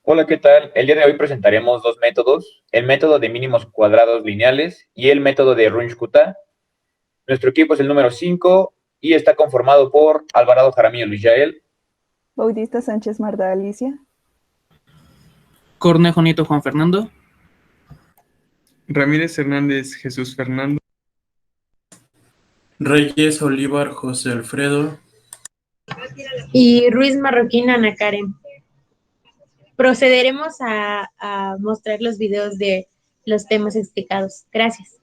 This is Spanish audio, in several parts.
Hola, ¿qué tal? El día de hoy presentaremos dos métodos, el método de mínimos cuadrados lineales y el método de Runge-Kutta. Nuestro equipo es el número 5 y está conformado por Alvarado Jaramillo Luis Yael, Bautista Sánchez Marta Alicia, Cornejo Nieto Juan Fernando, Ramírez Hernández Jesús Fernando, Reyes Olivar José Alfredo y Ruiz Marroquín Ana Karen. Procederemos a mostrar los videos de los temas explicados. Gracias.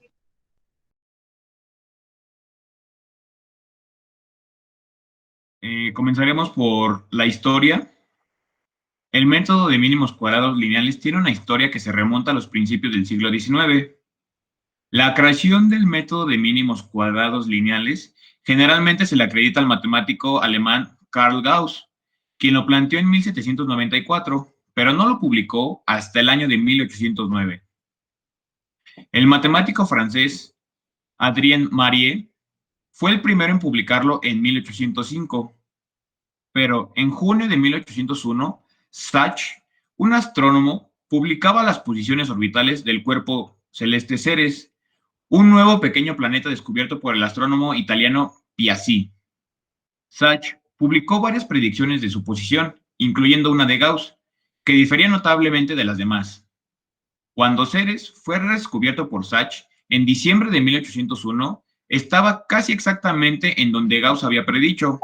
Comenzaremos por la historia. El método de mínimos cuadrados lineales tiene una historia que se remonta a los principios del siglo XIX. La creación del método de mínimos cuadrados lineales generalmente se le acredita al matemático alemán Karl Gauss, quien lo planteó en 1794, pero no lo publicó hasta el año de 1809. El matemático francés Adrien Marie fue el primero en publicarlo en 1805, pero en junio de 1801, Sachs, un astrónomo, publicaba las posiciones orbitales del cuerpo celeste Ceres, un nuevo pequeño planeta descubierto por el astrónomo italiano Piazzi. Sachs publicó varias predicciones de su posición, incluyendo una de Gauss, que difería notablemente de las demás. Cuando Ceres fue redescubierto por Sachs en diciembre de 1801, estaba casi exactamente en donde Gauss había predicho.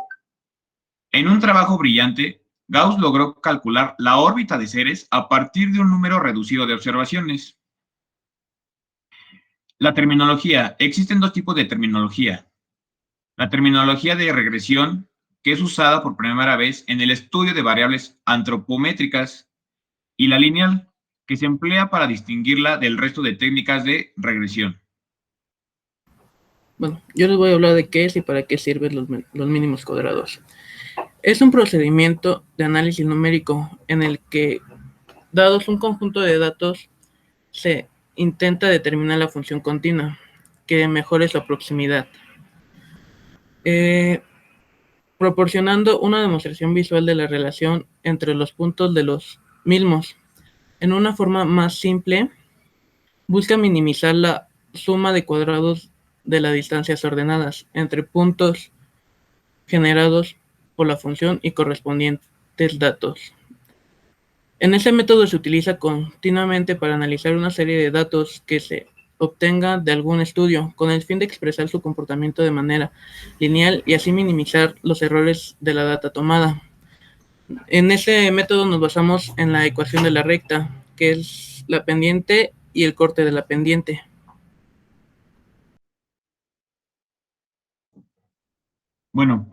En un trabajo brillante, Gauss logró calcular la órbita de Ceres a partir de un número reducido de observaciones. La terminología. Existen dos tipos de terminología. La terminología de regresión, que es usada por primera vez en el estudio de variables antropométricas, y la lineal, que se emplea para distinguirla del resto de técnicas de regresión. Bueno, yo les voy a hablar de qué es y para qué sirven los mínimos cuadrados. Es un procedimiento de análisis numérico en el que, dados un conjunto de datos, se intenta determinar la función continua que mejore su proximidad, proporcionando una demostración visual de la relación entre los puntos de los mismos. En una forma más simple, busca minimizar la suma de cuadrados de las distancias ordenadas entre puntos generados por la función y correspondientes datos. En este método se utiliza continuamente para analizar una serie de datos que se obtenga de algún estudio, con el fin de expresar su comportamiento de manera lineal y así minimizar los errores de la data tomada. En ese método nos basamos en la ecuación de la recta, que es la pendiente y el corte de la pendiente. Bueno,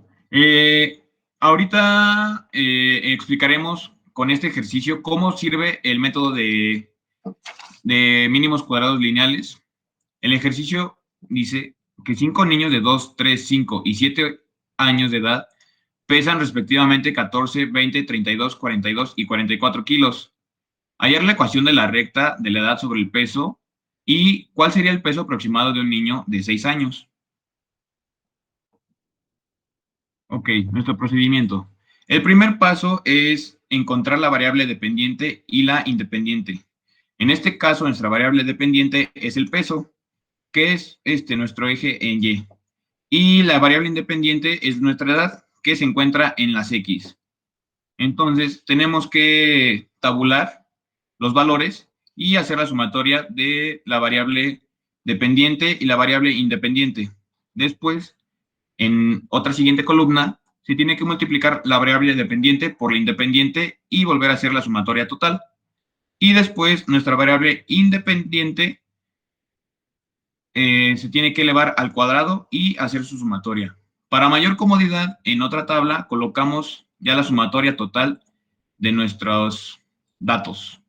ahorita explicaremos con este ejercicio cómo sirve el método de mínimos cuadrados lineales. El ejercicio dice que 5 niños de 2, 3, 5 y 7 años de edad pesan respectivamente 14, 20, 32, 42 y 44 kilos. Hallar la ecuación de la recta de la edad sobre el peso y cuál sería el peso aproximado de un niño de 6 años. Ok, nuestro procedimiento. El primer paso es encontrar la variable dependiente y la independiente. En este caso, nuestra variable dependiente es el peso, que es nuestro eje en Y. Y la variable independiente es nuestra edad, que se encuentra en las X. Entonces, tenemos que tabular los valores y hacer la sumatoria de la variable dependiente y la variable independiente. Después, en otra siguiente columna, se tiene que multiplicar la variable dependiente por la independiente y volver a hacer la sumatoria total. Y después, nuestra variable independiente se tiene que elevar al cuadrado y hacer su sumatoria. Para mayor comodidad, en otra tabla colocamos ya la sumatoria total de nuestros datos.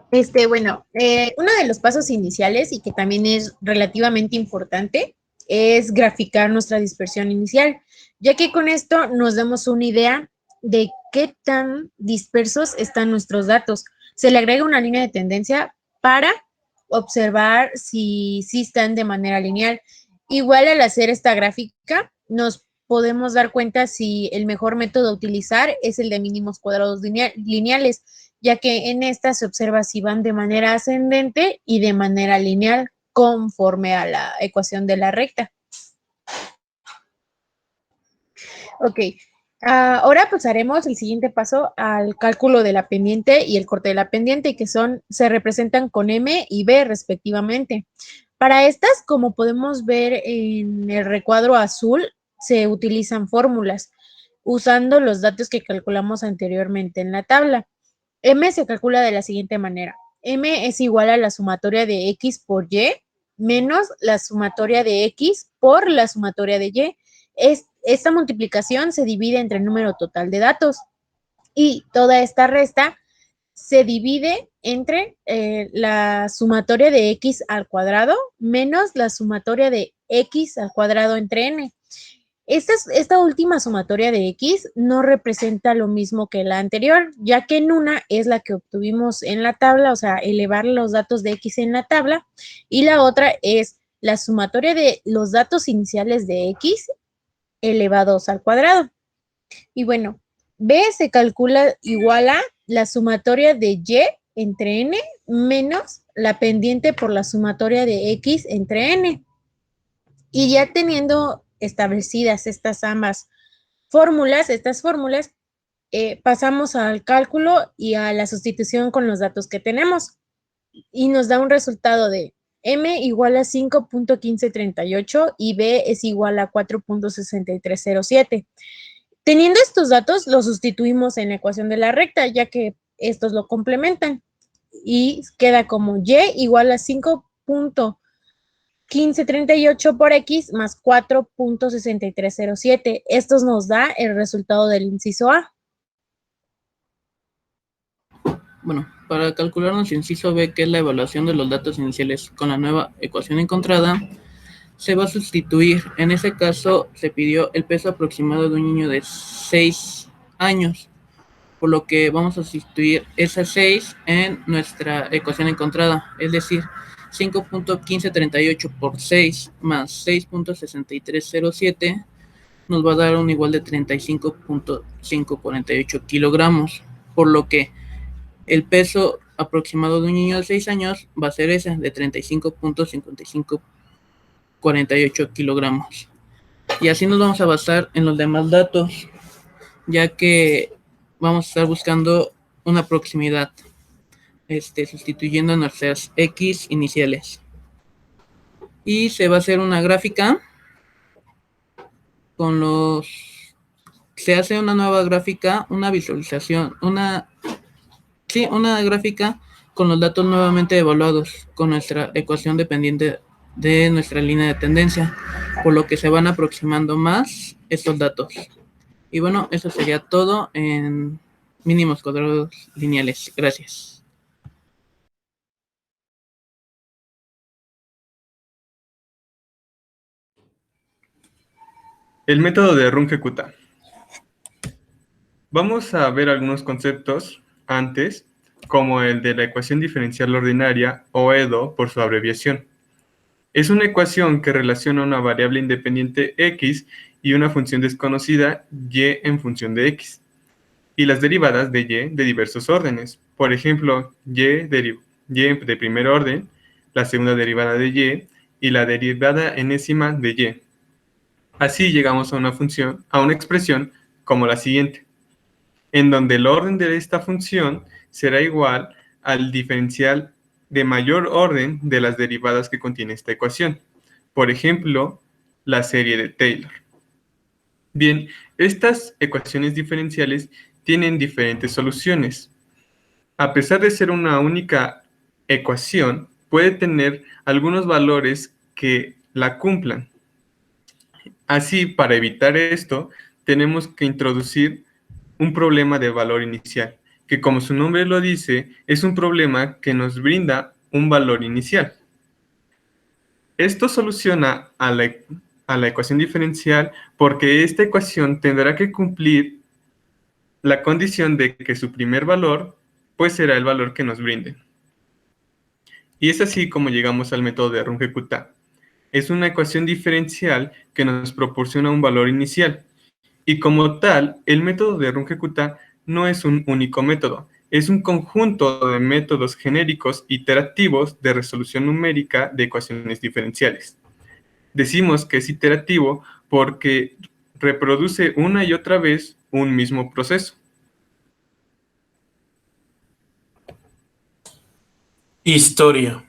Uno de los pasos iniciales y que también es relativamente importante es graficar nuestra dispersión inicial, ya que con esto nos damos una idea de qué tan dispersos están nuestros datos. Se le agrega una línea de tendencia para observar si están de manera lineal. Igual al hacer esta gráfica, nos podemos dar cuenta si el mejor método a utilizar es el de mínimos cuadrados lineales, ya que en esta se observa si van de manera ascendente y de manera lineal conforme a la ecuación de la recta. Ok, ahora pues haremos el siguiente paso al cálculo de la pendiente y el corte de la pendiente, que se representan con M y B respectivamente. Para estas, como podemos ver en el recuadro azul, se utilizan fórmulas usando los datos que calculamos anteriormente en la tabla. M se calcula de la siguiente manera. M es igual a la sumatoria de X por Y menos la sumatoria de X por la sumatoria de Y. Esta multiplicación se divide entre el número total de datos y toda esta resta se divide entre la sumatoria de X al cuadrado menos la sumatoria de X al cuadrado entre N. Esta última sumatoria de X no representa lo mismo que la anterior, ya que en una es la que obtuvimos en la tabla, o sea, elevar los datos de X en la tabla, y la otra es la sumatoria de los datos iniciales de X elevados al cuadrado. Y bueno, B se calcula igual a la sumatoria de Y entre N menos la pendiente por la sumatoria de X entre N. Y ya teniendo establecidas estas fórmulas, pasamos al cálculo y a la sustitución con los datos que tenemos. Y nos da un resultado de M igual a 5.1538 y B es igual a 4.6307. Teniendo estos datos, los sustituimos en la ecuación de la recta, ya que estos lo complementan. Y queda como Y igual a 5.1538 por X más 4.6307. Esto nos da el resultado del inciso A. Bueno, para calcular nuestro inciso B, que es la evaluación de los datos iniciales con la nueva ecuación encontrada, se va a sustituir. En ese caso, se pidió el peso aproximado de un niño de 6 años, por lo que vamos a sustituir esa 6 en nuestra ecuación encontrada, es decir, 5.1538 por 6 más 6.6307 nos va a dar un igual de 35.548 kilogramos, por lo que el peso aproximado de un niño de 6 años va a ser ese, de 35.5548 kilogramos. Y así nos vamos a basar en los demás datos, ya que vamos a estar buscando una proximidad, sustituyendo nuestras X iniciales. Y se va a hacer una gráfica se hace una nueva gráfica, una visualización, una gráfica con los datos nuevamente evaluados con nuestra ecuación dependiente de nuestra línea de tendencia, por lo que se van aproximando más estos datos. Y bueno, eso sería todo en mínimos cuadrados lineales. Gracias. El método de Runge-Kutta. Vamos a ver algunos conceptos antes, como el de la ecuación diferencial ordinaria, o EDO por su abreviación. Es una ecuación que relaciona una variable independiente x y una función desconocida y en función de x, y las derivadas de y de diversos órdenes. Por ejemplo, y de primer orden, la segunda derivada de y la derivada enésima de y. Así llegamos a una expresión como la siguiente, en donde el orden de esta función será igual al diferencial de mayor orden de las derivadas que contiene esta ecuación. Por ejemplo, la serie de Taylor. Bien, estas ecuaciones diferenciales tienen diferentes soluciones. A pesar de ser una única ecuación, puede tener algunos valores que la cumplan. Así, para evitar esto, tenemos que introducir un problema de valor inicial, que como su nombre lo dice, es un problema que nos brinda un valor inicial. Esto soluciona a la ecuación diferencial porque esta ecuación tendrá que cumplir la condición de que su primer valor pues será el valor que nos brinden. Y es así como llegamos al método de Runge-Kutta. Es una ecuación diferencial que nos proporciona un valor inicial, Y como tal, el método de Runge-Kutta no es un único método, es un conjunto de métodos genéricos iterativos de resolución numérica de ecuaciones diferenciales. Decimos que es iterativo porque reproduce una y otra vez un mismo proceso. Historia.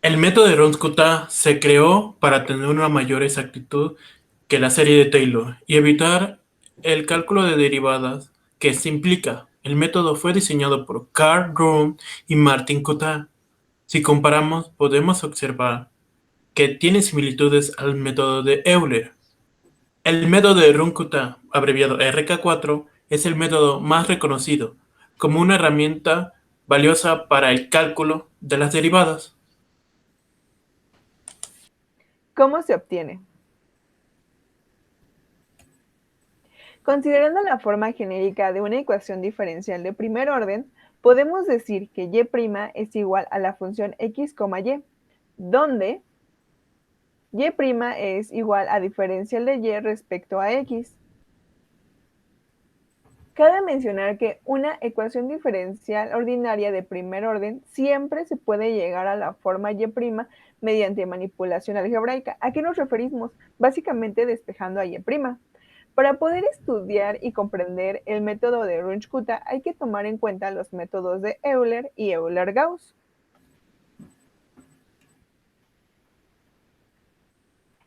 El método de Runge-Kutta se creó para tener una mayor exactitud que la serie de Taylor y evitar el cálculo de derivadas que se implica. El método fue diseñado por Carl Runge y Martin Kutta. Si comparamos, podemos observar que tiene similitudes al método de Euler. El método de Runge-Kutta, abreviado RK4, es el método más reconocido como una herramienta valiosa para el cálculo de las derivadas. ¿Cómo se obtiene? Considerando la forma genérica de una ecuación diferencial de primer orden, podemos decir que y' es igual a la función x, y, donde y' es igual a diferencial de y respecto a x. Cabe mencionar que una ecuación diferencial ordinaria de primer orden siempre se puede llegar a la forma y' mediante manipulación algebraica. ¿A qué nos referimos? Básicamente despejando a y'. Para poder estudiar y comprender el método de Runge-Kutta hay que tomar en cuenta los métodos de Euler y Euler-Gauss.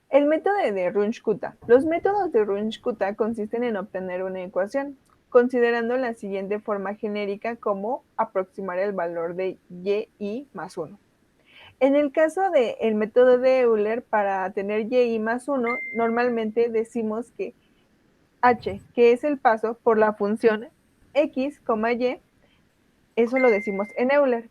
El método de Runge-Kutta. Los métodos de Runge-Kutta consisten en obtener una ecuación, considerando la siguiente forma genérica como aproximar el valor de y más 1. En el caso del método de Euler, para tener y más 1, normalmente decimos que h, que es el paso por la función x, y, eso lo decimos en Euler.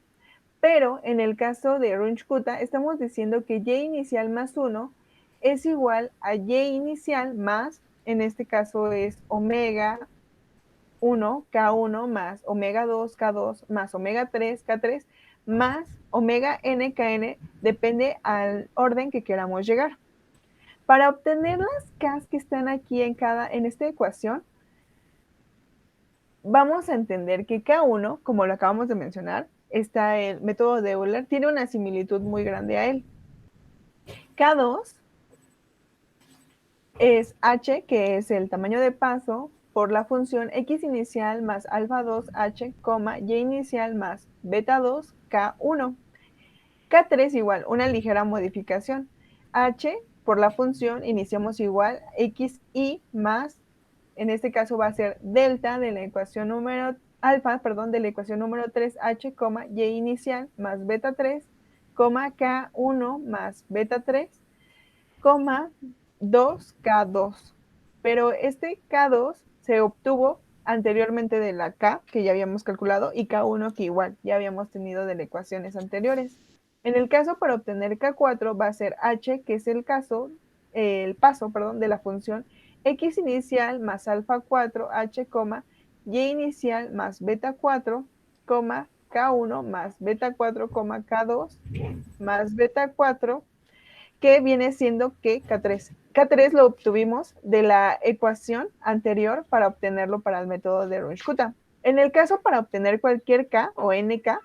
Pero en el caso de Runge-Kutta estamos diciendo que y inicial más 1 es igual a y inicial más, en este caso es omega 1, K1 más omega 2, K2 más omega 3, K3 más omega n, Kn, depende al orden que queramos llegar. Para obtener las Ks que están aquí en esta ecuación, vamos a entender que K1, como lo acabamos de mencionar, está el método de Euler, tiene una similitud muy grande a él. K2 es h, que es el tamaño de paso, por la función x inicial más alfa 2h, y inicial más beta 2, K1. K3 igual, una ligera modificación. H, por la función, iniciamos igual xy más, en este caso va a ser delta de la ecuación número alfa, perdón, de la ecuación número 3h, y inicial más beta 3, K1 más beta 3, 2K2. Pero este K2 se obtuvo anteriormente de la K, que ya habíamos calculado, y K1, que igual ya habíamos tenido de las ecuaciones anteriores. En el caso para obtener K4 va a ser h, que es el paso, de la función x inicial más alfa 4h, y inicial más beta 4, K1 más beta 4, K2 más beta 4, que viene siendo que K3. K3 lo obtuvimos de la ecuación anterior para obtenerlo para el método de Runge-Kutta. En el caso para obtener cualquier K o NK,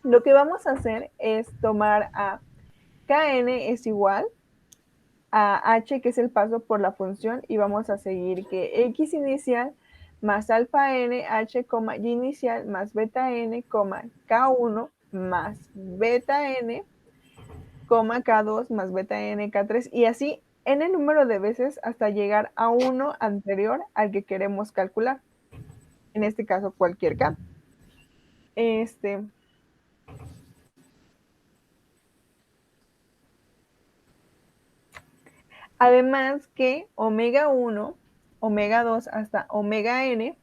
lo que vamos a hacer es tomar a Kn es igual a h, que es el paso por la función, y vamos a seguir que x inicial más alfa n, h, y inicial más beta n, K1 más beta n, K2 más beta n, K3, y así n número de veces hasta llegar a uno anterior al que queremos calcular. En este caso, cualquier K. Además que omega 1, omega 2 hasta omega n,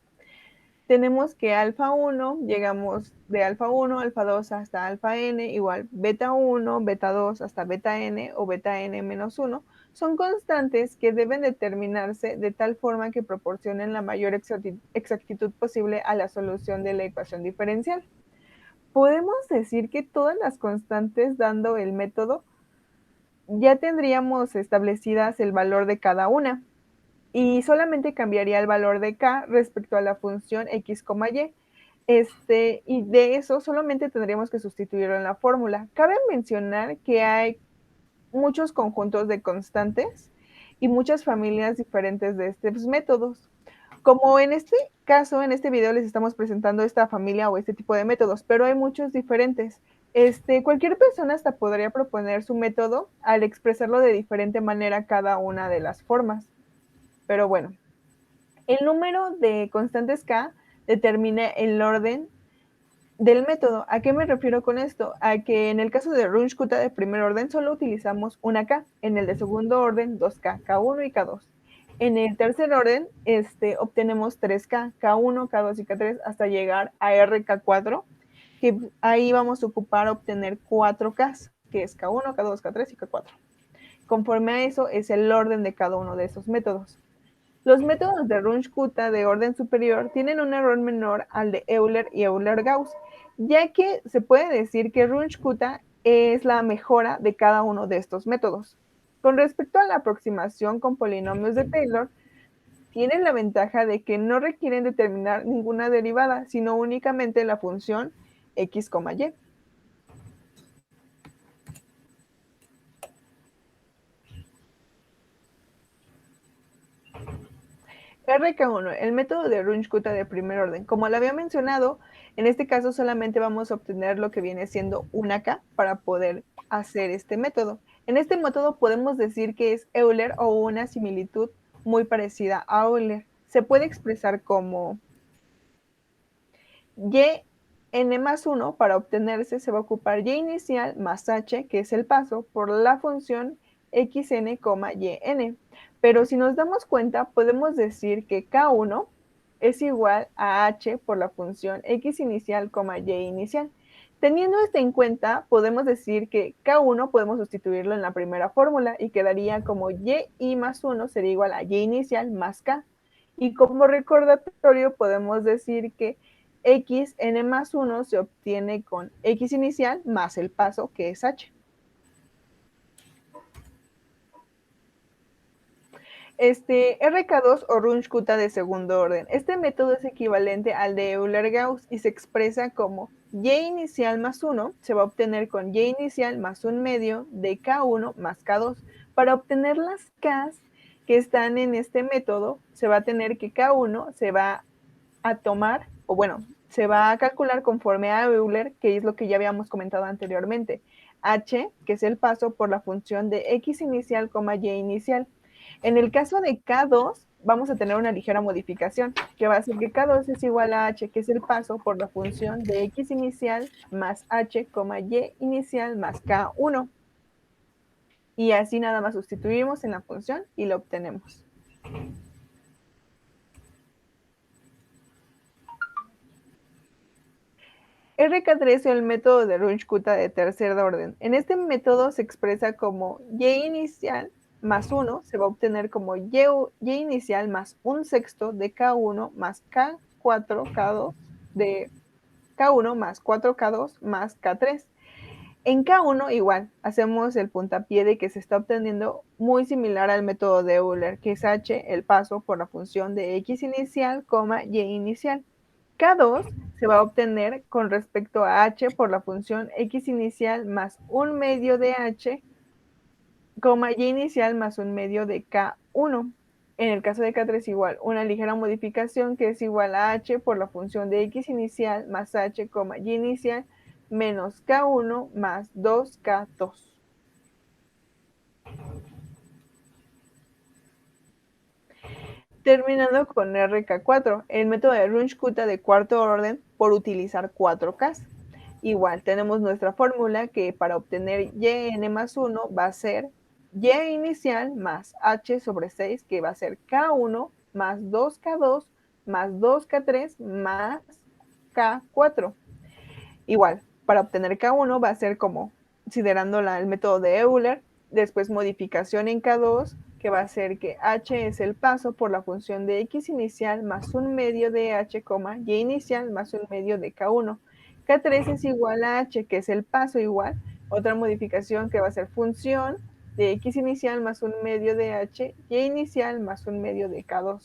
tenemos que alfa 1, llegamos de alfa 1, alfa 2 hasta alfa n, igual beta 1, beta 2 hasta beta n o beta n menos 1, son constantes que deben determinarse de tal forma que proporcionen la mayor exactitud posible a la solución de la ecuación diferencial. Podemos decir que todas las constantes dando el método ya tendríamos establecidas el valor de cada una. y solamente cambiaría el valor de K respecto a la función X, Y. Y de eso solamente tendríamos que sustituirlo en la fórmula. Cabe mencionar que hay muchos conjuntos de constantes y muchas familias diferentes de estos métodos. Como en este caso, en este video les estamos presentando esta familia o este tipo de métodos, pero hay muchos diferentes. Cualquier persona hasta podría proponer su método al expresarlo de diferente manera cada una de las formas. Pero bueno, el número de constantes K determina el orden del método. ¿A qué me refiero con esto? A que en el caso de Runge-Kutta de primer orden solo utilizamos una K, en el de segundo orden 2K, K1 y K2. En el tercer orden obtenemos 3K, K1, K2 y K3 hasta llegar a RK4, que ahí vamos a ocupar obtener 4Ks, que es K1, K2, K3 y K4. Conforme a eso es el orden de cada uno de esos métodos. Los métodos de Runge-Kutta de orden superior tienen un error menor al de Euler y Euler-Gauss, ya que se puede decir que Runge-Kutta es la mejora de cada uno de estos métodos. Con respecto a la aproximación con polinomios de Taylor, tienen la ventaja de que no requieren determinar ninguna derivada, sino únicamente la función x, y. RK1, el método de Runge-Kutta de primer orden. Como lo había mencionado, en este caso solamente vamos a obtener lo que viene siendo una K para poder hacer este método. En este método podemos decir que es Euler o una similitud muy parecida a Euler. Se puede expresar como y n más 1 para obtenerse se va a ocupar y inicial más h, que es el paso, por la función xn, yn. Pero si nos damos cuenta, podemos decir que K1 es igual a h por la función x inicial, y inicial. Teniendo esto en cuenta, podemos decir que K1 podemos sustituirlo en la primera fórmula y quedaría como y más 1 sería igual a y inicial más K. Y como recordatorio podemos decir que x n más 1 se obtiene con x inicial más el paso, que es h. RK2 o Runge-Kutta de segundo orden. Este método es equivalente al de Euler-Gauss y se expresa como y inicial más 1 se va a obtener con y inicial más 1 medio de K1 más K2. Para obtener las Ks que están en este método, se va a tener que K1 se va a tomar, o bueno, se va a calcular conforme a Euler, que es lo que ya habíamos comentado anteriormente. H, que es el paso por la función de x inicial, y inicial. En el caso de K2, vamos a tener una ligera modificación, que va a ser que K2 es igual a H, que es el paso por la función de x inicial más H, y inicial más K1. Y así nada más sustituimos en la función y lo obtenemos. RK3 es el método de Runge-Kutta de tercer orden. En este método se expresa como y inicial más 1 se va a obtener como y inicial más 1/6 de K1 más K4 K2 de K1 más 4K2 más K3. En K1 igual, hacemos el puntapié de que se está obteniendo muy similar al método de Euler, que es H, el paso por la función de x inicial, y inicial. K2 se va a obtener con respecto a h por la función x inicial más 1 medio de h, y inicial más 1 medio de K1. En el caso de K3 igual, una ligera modificación que es igual a h por la función de x inicial más h, y inicial menos K1 más 2K2. Terminando con RK4, el método de Runge-Kutta de cuarto orden por utilizar 4Ks. Igual, tenemos nuestra fórmula que para obtener yn más 1 va a ser y inicial más h sobre 6, que va a ser K1 más 2K2 más 2K3 más K4. Igual, para obtener K1 va a ser como considerando el método de Euler, después modificación en K2, que va a ser que h es el paso por la función de x inicial más 1 medio de h, y inicial más 1 medio de K1. K3 es igual a h, que es el paso igual. Otra modificación que va a ser función de x inicial más un medio de h, y inicial más un medio de k2.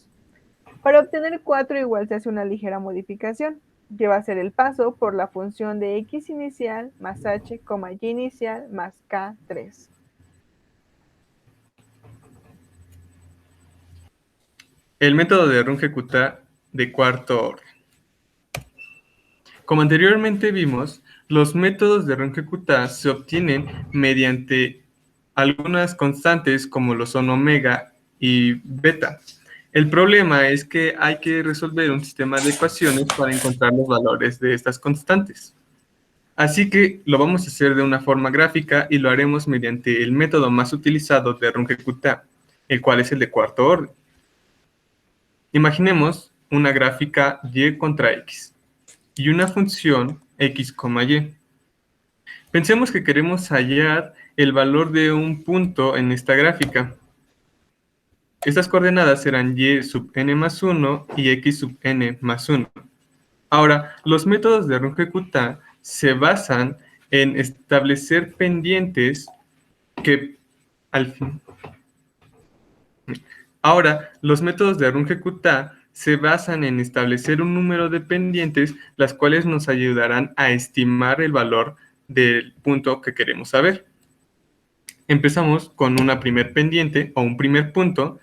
Para obtener 4 igual se hace una ligera modificación, que va a ser el paso por la función de x inicial más h, y inicial más k3. El método de Runge-Kutta de cuarto orden. Como anteriormente vimos, los métodos de Runge-Kutta se obtienen mediante algunas constantes como lo son omega y beta. El problema es que hay que resolver un sistema de ecuaciones para encontrar los valores de estas constantes. Así que lo vamos a hacer de una forma gráfica y lo haremos mediante el método más utilizado de Runge-Kutta, el cual es el de cuarto orden. Imaginemos una gráfica y contra x y una función x, y. Pensemos que queremos hallar el valor de un punto en esta gráfica. Estas coordenadas serán y sub n más 1 y x sub n más 1. Ahora, los métodos de Runge-Kutta se basan en establecer pendientes que al fin... Ahora, los métodos de Runge-Kutta se basan en establecer un número de pendientes, las cuales nos ayudarán a estimar el valor del punto que queremos saber. Empezamos con una primer pendiente o un primer punto,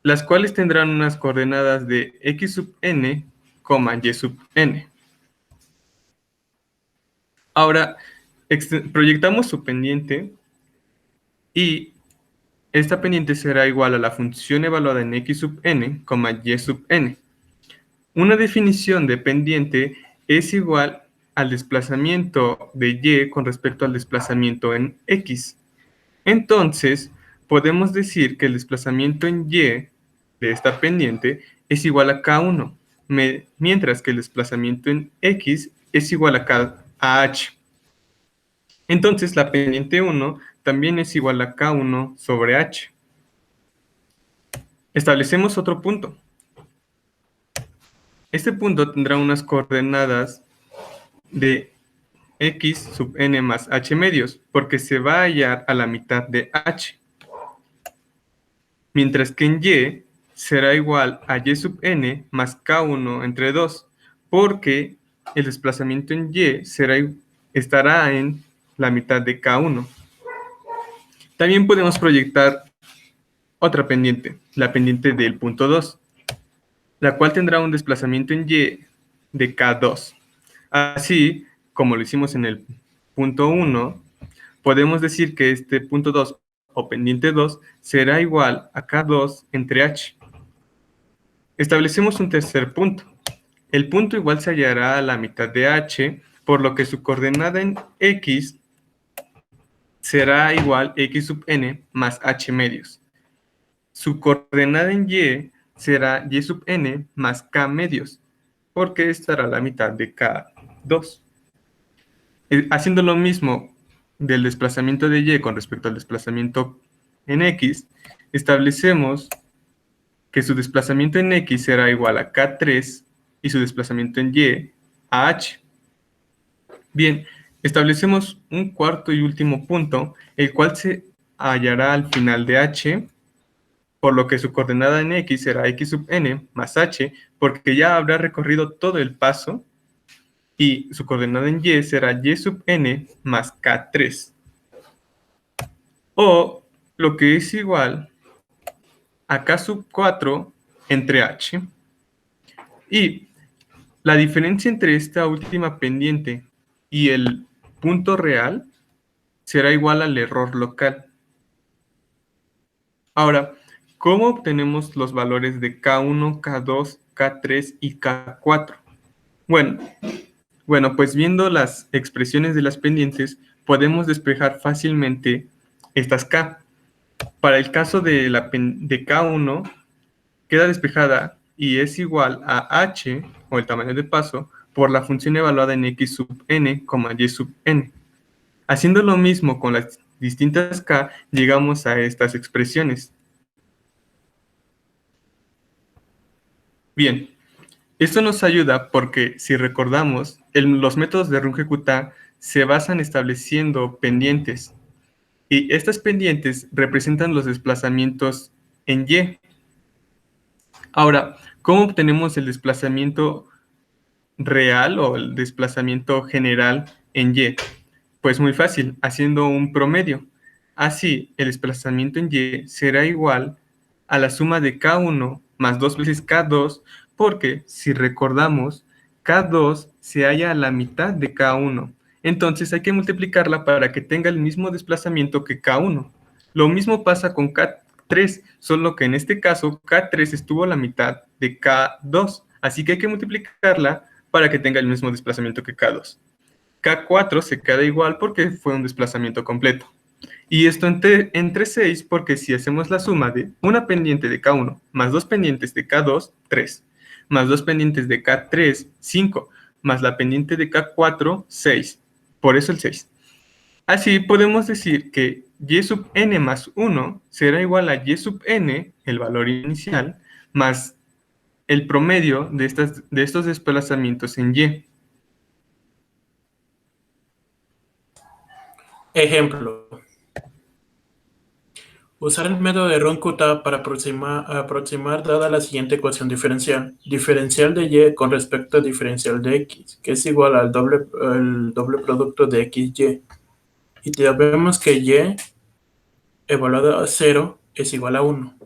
las cuales tendrán unas coordenadas de x sub n, y sub n. Ahora, proyectamos su pendiente y esta pendiente será igual a la función evaluada en x sub n, y sub n. Una definición de pendiente es igual al desplazamiento de y con respecto al desplazamiento en x. Entonces, podemos decir que el desplazamiento en y de esta pendiente es igual a k1, mientras que el desplazamiento en x es igual a h. Entonces, la pendiente 1 también es igual a k1 sobre h. Establecemos otro punto. Este punto tendrá unas coordenadas de x sub n más h medios, porque se va a hallar a la mitad de h. Mientras que en y será igual a y sub n más k1 entre 2, porque el desplazamiento en y estará en la mitad de k1. También podemos proyectar otra pendiente, la pendiente del punto 2, la cual tendrá un desplazamiento en y de k2. Así, como lo hicimos en el punto 1, podemos decir que este punto 2 o pendiente 2 será igual a k2 entre h. Establecemos un tercer punto. El punto igual se hallará a la mitad de h, por lo que su coordenada en x será igual a x sub n más h medios. Su coordenada en y será y sub n más k medios, porque estará a la mitad de k2. Haciendo lo mismo del desplazamiento de y con respecto al desplazamiento en x, establecemos que su desplazamiento en x será igual a k3 y su desplazamiento en y a h. Bien, establecemos un cuarto y último punto, el cual se hallará al final de h, por lo que su coordenada en x será x sub n más h, porque ya habrá recorrido todo el paso, y su coordenada en y será y sub n más k3. O lo que es igual a k sub 4 entre h. Y la diferencia entre esta última pendiente y el punto real será igual al error local. Ahora, ¿cómo obtenemos los valores de K1, K2, K3 y K4? Bueno, pues viendo las expresiones de las pendientes, podemos despejar fácilmente estas K. Para el caso de K1, queda despejada y es igual a h, o el tamaño de paso, por la función evaluada en x sub n, y sub n. Haciendo lo mismo con las distintas k, llegamos a estas expresiones. Bien, esto nos ayuda porque, si recordamos, los métodos de Runge-Kutta se basan estableciendo pendientes. Y estas pendientes representan los desplazamientos en Y. Ahora, ¿cómo obtenemos el desplazamiento real o el desplazamiento general en Y? Pues muy fácil, haciendo un promedio. Así, el desplazamiento en Y será igual a la suma de K1 más 2 veces K2, porque si recordamos, K2 se halla a la mitad de K1. Entonces hay que multiplicarla para que tenga el mismo desplazamiento que K1. Lo mismo pasa con K3, solo que en este caso K3 estuvo a la mitad de K2. Así que hay que multiplicarla para que tenga el mismo desplazamiento que K2. K4 se queda igual porque fue un desplazamiento completo. Y esto entre 6 porque si hacemos la suma de una pendiente de K1 más dos pendientes de K2, 3, más dos pendientes de K3, 5, más la pendiente de K4, 6. Por eso el 6. Así podemos decir que y sub n más 1 será igual a y sub n, el valor inicial, más el promedio de estos desplazamientos en y. Ejemplo. Usar el método de Ron-Kutta para aproximar dada la siguiente ecuación diferencial. Diferencial de y con respecto a diferencial de x, que es igual al doble producto de xy. Y sabemos que y evaluado a 0 es igual a 1.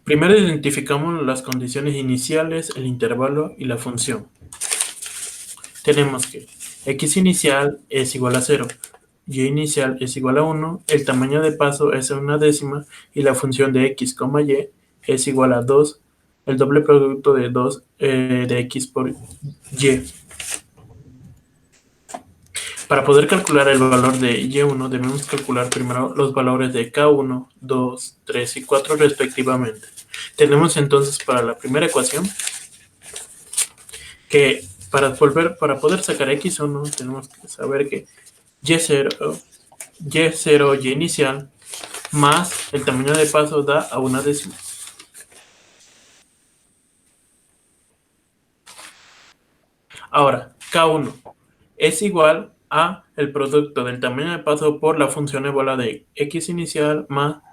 Primero identificamos las condiciones iniciales, el intervalo y la función. Tenemos que x inicial es igual a 0. Y inicial es igual a 1, el tamaño de paso es una décima y la función de x, y es igual a 2, el doble producto de 2 de x por y. Para poder calcular el valor de y1 debemos calcular primero los valores de k1, 2, 3 y 4 respectivamente. Tenemos entonces para la primera ecuación que para poder sacar x1 tenemos que saber que y0, y inicial, más el tamaño de paso da a una décima. Ahora, K1 es igual a el producto del tamaño de paso por la función evaluada de x inicial más,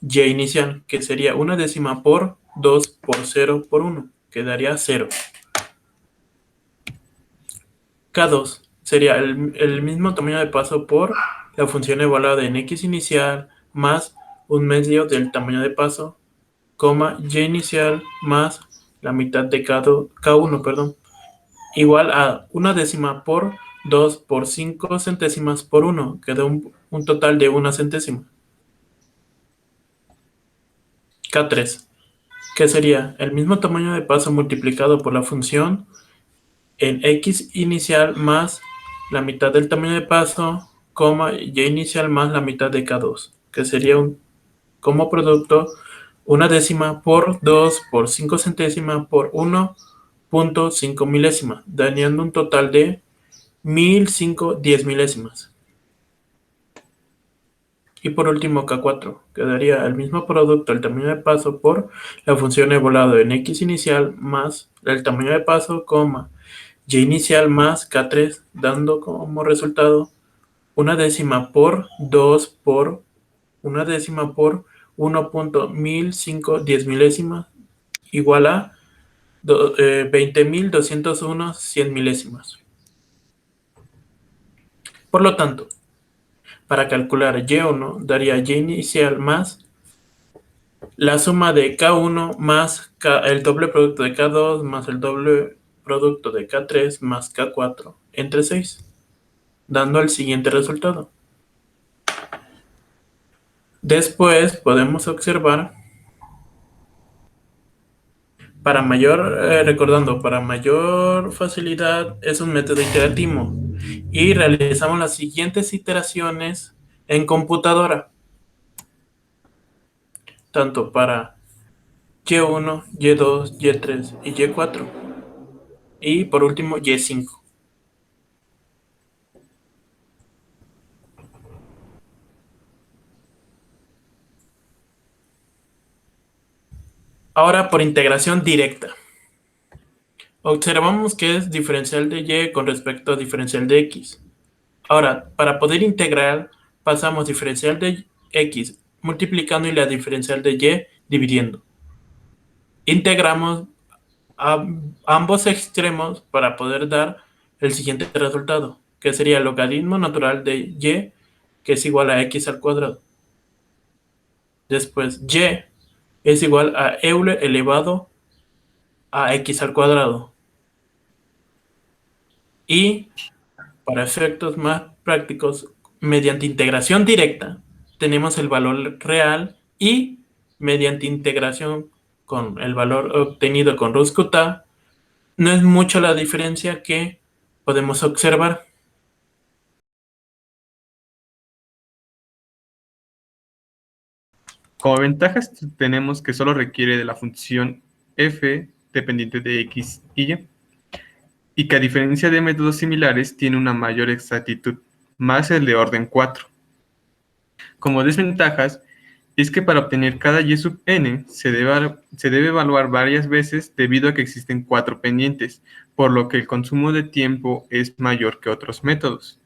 y inicial, que sería una décima por 2 por 0 por 1, que daría 0. K2 sería el mismo tamaño de paso por la función evaluada en x inicial más un medio del tamaño de paso, y inicial más la mitad de K1, igual a una décima por 2 por 5 centésimas por 1, que da un total de una centésima. K3, que sería el mismo tamaño de paso multiplicado por la función en x inicial más la mitad del tamaño de paso, y inicial más la mitad de K2, que sería como producto una décima por 2 por 5 centésimas por 1.5 milésimas, dando un total de 1005 milésimas. Y por último K4, que daría el mismo producto, el tamaño de paso por la función evaluada en x inicial más el tamaño de paso, y inicial más K3, dando como resultado una décima por 2 por una décima por 1.1005 milésimas, igual a 20.201 milésimas. Por lo tanto, para calcular y1 daría y inicial más la suma de K1 más el doble producto de K2 más el doble producto de K3 más K4 entre 6, dando el siguiente resultado. Después podemos observar, para mayor facilidad es un método iterativo y realizamos las siguientes iteraciones en computadora, tanto para Y1, Y2, Y3 y Y4, y por último Y5. Ahora por integración directa. Observamos que es diferencial de y con respecto a diferencial de x. Ahora, para poder integrar, pasamos diferencial de x multiplicando y la diferencial de y dividiendo. Integramos a ambos extremos para poder dar el siguiente resultado, que sería el logaritmo natural de y, que es igual a x al cuadrado. Después, y es igual a Euler elevado a x al cuadrado. Y, para efectos más prácticos, mediante integración directa, tenemos el valor real y mediante integración con el valor obtenido con Roscutta, no es mucho la diferencia que podemos observar. Como ventajas tenemos que solo requiere de la función f dependiente de x y que a diferencia de métodos similares tiene una mayor exactitud, más el de orden 4. Como desventajas, es que para obtener cada y sub n se debe evaluar varias veces debido a que existen 4 pendientes, por lo que el consumo de tiempo es mayor que otros métodos.